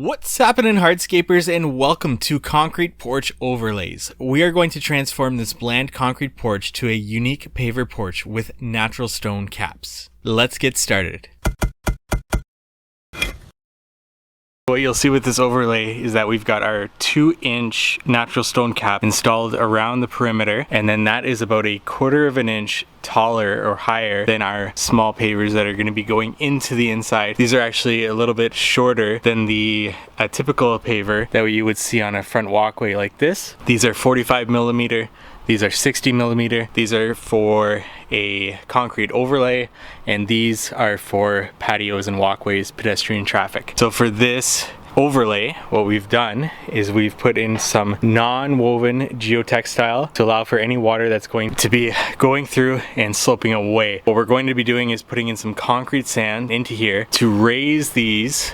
What's happening, Hardscapers, and welcome to Concrete Porch Overlays. We are going to transform this bland concrete porch to a unique paver porch with natural stone caps. Let's get started. What you'll see with this overlay is that we've got our 2-inch natural stone cap installed around the perimeter, and then that is about a 1/4 of an inch taller or higher than our small pavers that are going to be going into the inside. These are actually a little bit shorter than the typical paver that you would see on a front walkway like this. These are 45 millimeter. These are 60 millimeter. These are for a concrete overlay, and these are for patios and walkways, pedestrian traffic. So for this overlay, what we've done is we've put in some non-woven geotextile to allow for any water that's going to be going through and sloping away. What we're going to be doing is putting in some concrete sand into here to raise these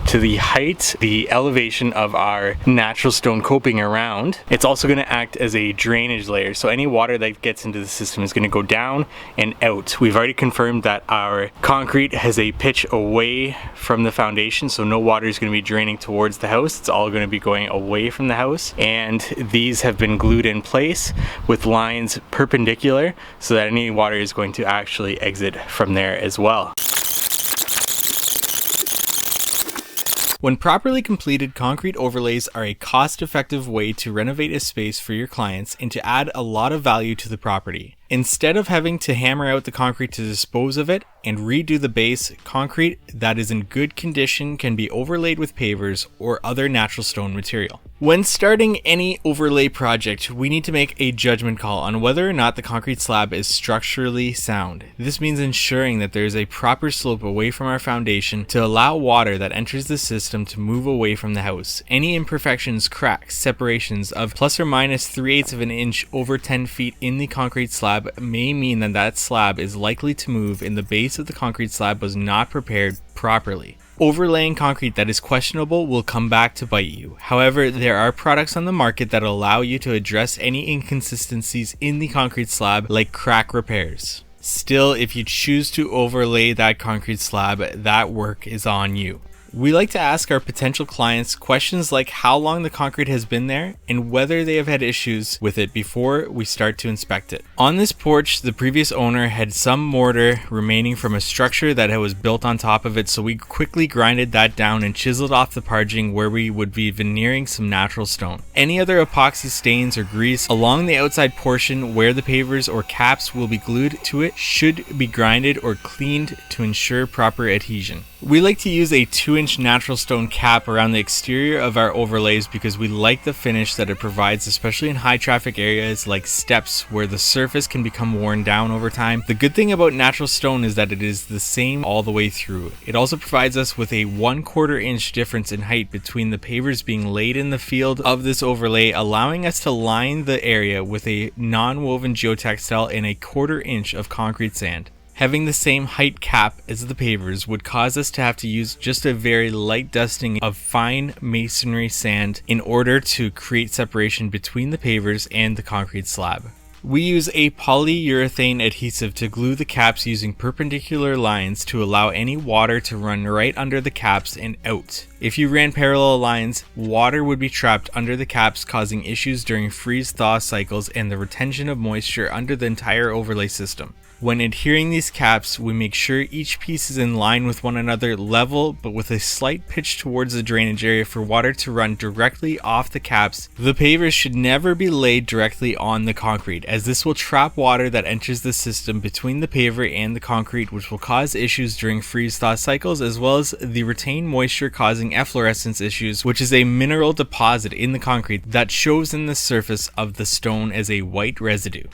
to the height, the elevation of our natural stone coping around. It's also going to act as a drainage layer, so any water that gets into the system is going to go down and out. We've already confirmed that our concrete has a pitch away from the foundation, so no water is going to be draining towards the house. It's all going to be going away from the house, and these have been glued in place with lines perpendicular so that any water is going to actually exit from there as well. When properly completed, concrete overlays are a cost-effective way to renovate a space for your clients and to add a lot of value to the property. Instead of having to hammer out the concrete to dispose of it and redo the base, concrete that is in good condition can be overlaid with pavers or other natural stone material. When starting any overlay project, we need to make a judgment call on whether or not the concrete slab is structurally sound. This means ensuring that there is a proper slope away from our foundation to allow water that enters the system to move away from the house. Any imperfections, cracks, separations of plus or minus 3/8 of an inch over 10 feet in the concrete slab may mean that that slab is likely to move and the base of the concrete slab was not prepared properly. Overlaying concrete that is questionable will come back to bite you. However, there are products on the market that allow you to address any inconsistencies in the concrete slab, like crack repairs. Still, if you choose to overlay that concrete slab, that work is on you. We like to ask our potential clients questions like how long the concrete has been there and whether they have had issues with it before we start to inspect it. On this porch, the previous owner had some mortar remaining from a structure that was built on top of it, so we quickly grinded that down and chiseled off the parging where we would be veneering some natural stone. Any other epoxy stains or grease along the outside portion where the pavers or caps will be glued to it should be grinded or cleaned to ensure proper adhesion. We like to use a 2-inch natural stone cap around the exterior of our overlays because we like the finish that it provides, especially in high traffic areas like steps where the surface can become worn down over time. The good thing about natural stone is that it is the same all the way through. It also provides us with a 1/4 inch difference in height between the pavers being laid in the field of this overlay, allowing us to line the area with a non-woven geotextile and a 1/4 inch of concrete sand. Having the same height cap as the pavers would cause us to have to use just a very light dusting of fine masonry sand in order to create separation between the pavers and the concrete slab. We use a polyurethane adhesive to glue the caps using perpendicular lines to allow any water to run right under the caps and out. If you ran parallel lines, water would be trapped under the caps, causing issues during freeze-thaw cycles and the retention of moisture under the entire overlay system. When adhering these caps, we make sure each piece is in line with one another, level but with a slight pitch towards the drainage area for water to run directly off the caps. The pavers should never be laid directly on the concrete, as this will trap water that enters the system between the paver and the concrete, which will cause issues during freeze-thaw cycles, as well as the retained moisture causing efflorescence issues, which is a mineral deposit in the concrete that shows in the surface of the stone as a white residue.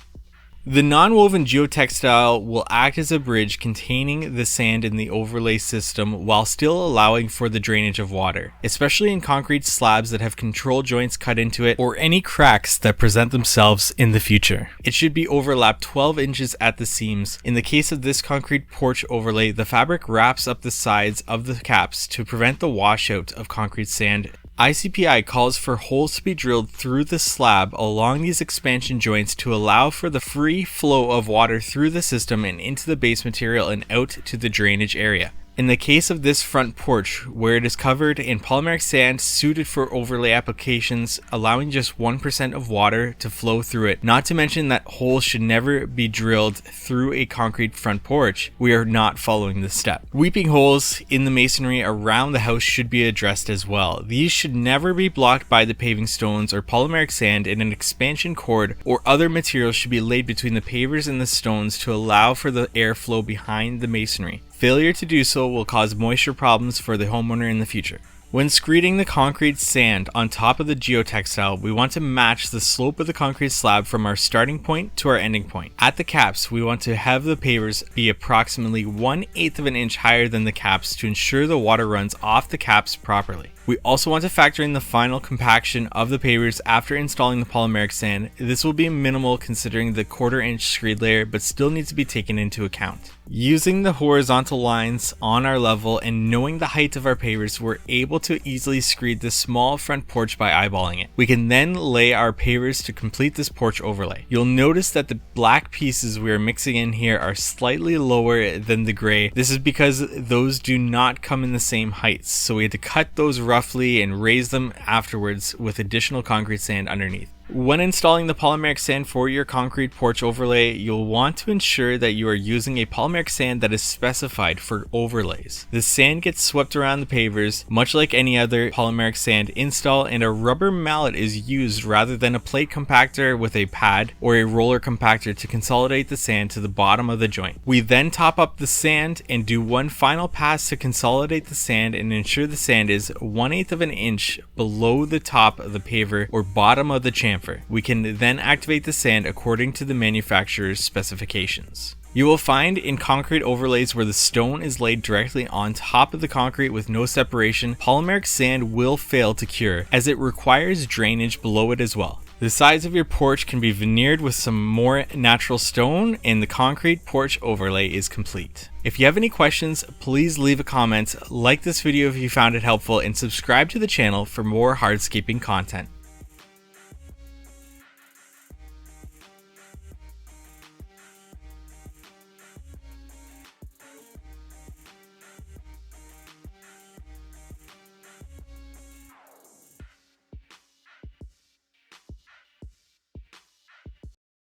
The non-woven geotextile will act as a bridge containing the sand in the overlay system while still allowing for the drainage of water, especially in concrete slabs that have control joints cut into it or any cracks that present themselves in the future. It should be overlapped 12 inches at the seams. In the case of this concrete porch overlay, the fabric wraps up the sides of the caps to prevent the washout of concrete sand. ICPI calls for holes to be drilled through the slab along these expansion joints to allow for the free flow of water through the system and into the base material and out to the drainage area. In the case of this front porch, where it is covered in polymeric sand suited for overlay applications, allowing just 1% of water to flow through it, not to mention that holes should never be drilled through a concrete front porch, we are not following this step. Weeping holes in the masonry around the house should be addressed as well. These should never be blocked by the paving stones or polymeric sand, and an expansion cord or other material should be laid between the pavers and the stones to allow for the airflow behind the masonry. Failure to do so will cause moisture problems for the homeowner in the future. When screeding the concrete sand on top of the geotextile, we want to match the slope of the concrete slab from our starting point to our ending point. At the caps, we want to have the pavers be approximately 1/8 of an inch higher than the caps to ensure the water runs off the caps properly. We also want to factor in the final compaction of the pavers after installing the polymeric sand. This will be minimal considering the 1/4 inch screed layer, but still needs to be taken into account. Using the horizontal lines on our level and knowing the height of our pavers, we're able to easily screed this small front porch by eyeballing it. We can then lay our pavers to complete this porch overlay. You'll notice that the black pieces we are mixing in here are slightly lower than the gray. This is because those do not come in the same heights, so we had to cut those roughly and raise them afterwards with additional concrete sand underneath. When installing the polymeric sand for your concrete porch overlay, you'll want to ensure that you are using a polymeric sand that is specified for overlays. The sand gets swept around the pavers, much like any other polymeric sand install, and a rubber mallet is used rather than a plate compactor with a pad or a roller compactor to consolidate the sand to the bottom of the joint. We then top up the sand and do one final pass to consolidate the sand and ensure the sand is 1/8 of an inch below the top of the paver or bottom of the chamfer. We can then activate the sand according to the manufacturer's specifications. You will find in concrete overlays where the stone is laid directly on top of the concrete with no separation, polymeric sand will fail to cure as it requires drainage below it as well. The sides of your porch can be veneered with some more natural stone and the concrete porch overlay is complete. If you have any questions, please leave a comment, like this video if you found it helpful, and subscribe to the channel for more hardscaping content.